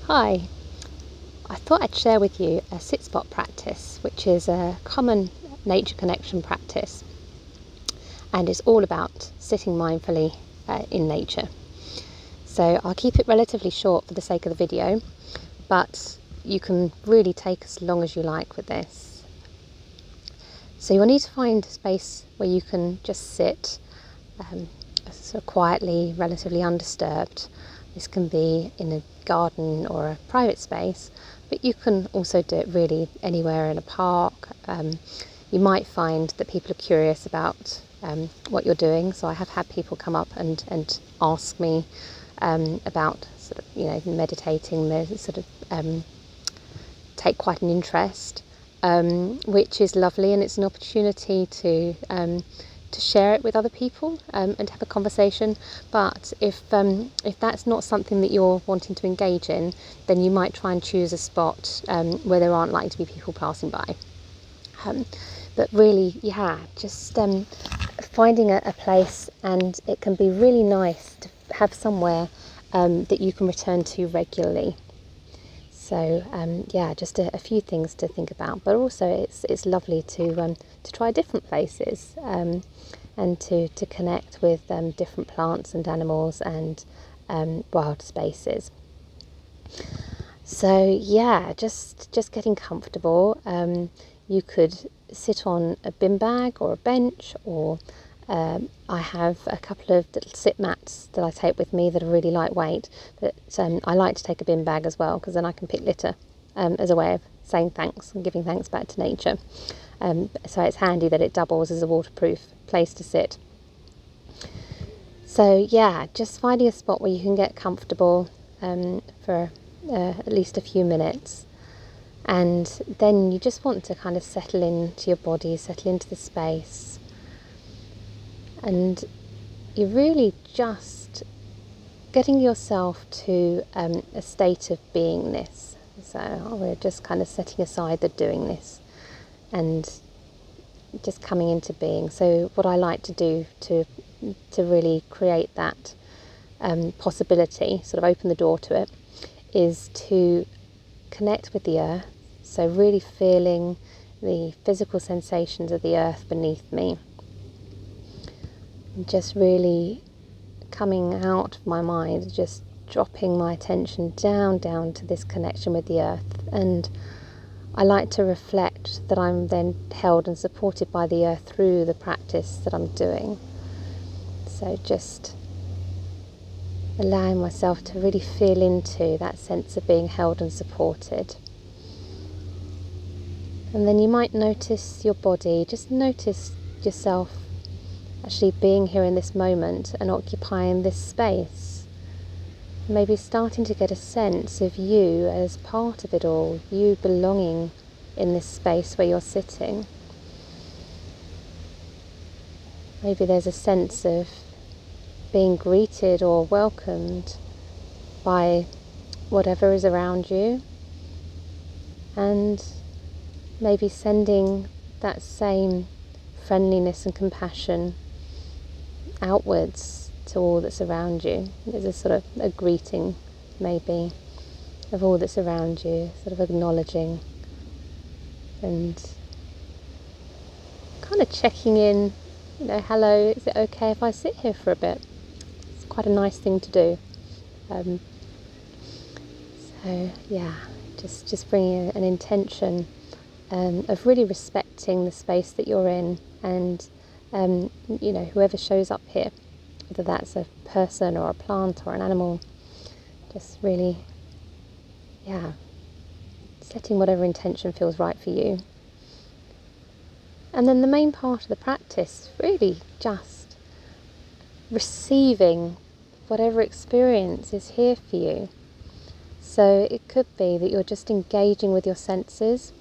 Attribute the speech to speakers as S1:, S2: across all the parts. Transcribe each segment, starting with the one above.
S1: Hi, I thought I'd share with you a sit spot practice, which is a common nature connection practice, and it's all about sitting mindfully in nature. So I'll keep it relatively short for the sake of the video, but you can really take as long as you like with this. So you'll need to find a space where you can just sit sort of quietly, relatively undisturbed. This can be in a garden or a private space, but you can also do it really anywhere in a park. You might find that people are curious about what you're doing, so I have had people come up and ask me about sort of meditating. They sort of take quite an interest, which is lovely, and it's an opportunity to share it with other people and have a conversation. But if that's not something that you're wanting to engage in, then you might try and choose a spot where there aren't likely to be people passing by. But really, just finding a place, and it can be really nice to have somewhere that you can return to regularly. So just a few things to think about, but also it's lovely to try different places and to connect with different plants and animals and wild spaces. So just getting comfortable. You could sit on a bin bag or a bench, or I have a couple of little sit mats that I take with me that are really lightweight, but I like to take a bin bag as well, because then I can pick litter as a way of saying thanks and giving thanks back to nature. So it's handy that it doubles as a waterproof place to sit. So just finding a spot where you can get comfortable for at least a few minutes. And then you just want to kind of settle into your body, settle into the space. And you're really just getting yourself to a state of beingness. So we're just kind of setting aside the doingness and just coming into being. So what I like to do to really create that possibility, sort of open the door to it, is to connect with the earth. So really feeling the physical sensations of the earth beneath me. And just really coming out of my mind, just dropping my attention down to this connection with the earth. And I like to reflect that I'm then held and supported by the earth through the practice that I'm doing. So just allowing myself to really feel into that sense of being held and supported. And then you might notice your body, just notice yourself actually being here in this moment and occupying this space. Maybe starting to get a sense of you as part of it all, you belonging in this space where you're sitting. Maybe there's a sense of being greeted or welcomed by whatever is around you, and maybe sending that same friendliness and compassion outwards to all that's around you. There's a sort of a greeting maybe of all that's around you, sort of acknowledging and kind of checking in, hello, is it okay if I sit here for a bit? It's quite a nice thing to do. Just bringing an intention of really respecting the space that you're in, and whoever shows up here, whether that's a person or a plant or an animal, just really setting whatever intention feels right for you. And then the main part of the practice, really just receiving whatever experience is here for you. So it could be that you're just engaging with your senses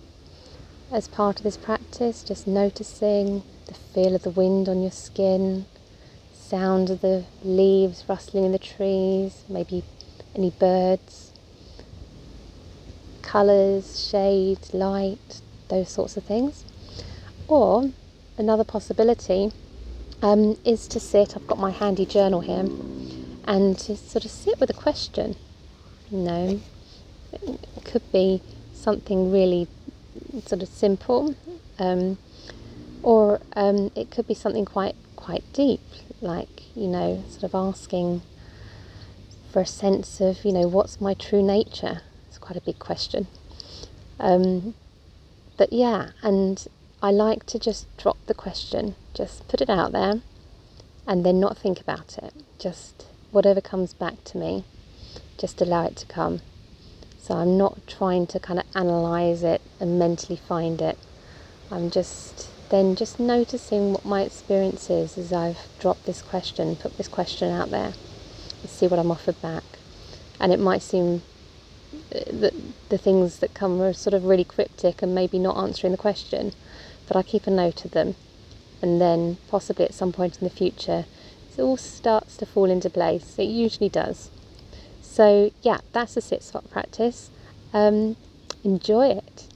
S1: as part of this practice, just noticing the feel of the wind on your skin, sound of the leaves rustling in the trees, maybe any birds, colours, shade, light, those sorts of things. Or another possibility is to sit, I've got my handy journal here, and to sort of sit with a question. It could be something really sort of simple, or it could be something quite deep, like, sort of asking for a sense of, what's my true nature? It's quite a big question. But yeah, and I like to just drop the question, just put it out there, and then not think about it. Just whatever comes back to me, just allow it to come. So I'm not trying to kind of analyze it and mentally find it. I'm just noticing what my experience is as I've dropped this question, put this question out there, and see what I'm offered back. And it might seem that the things that come are sort of really cryptic and maybe not answering the question, but I keep a note of them, and then possibly at some point in the future it all starts to fall into place. It usually does. So yeah, that's a sit spot practice. Enjoy it.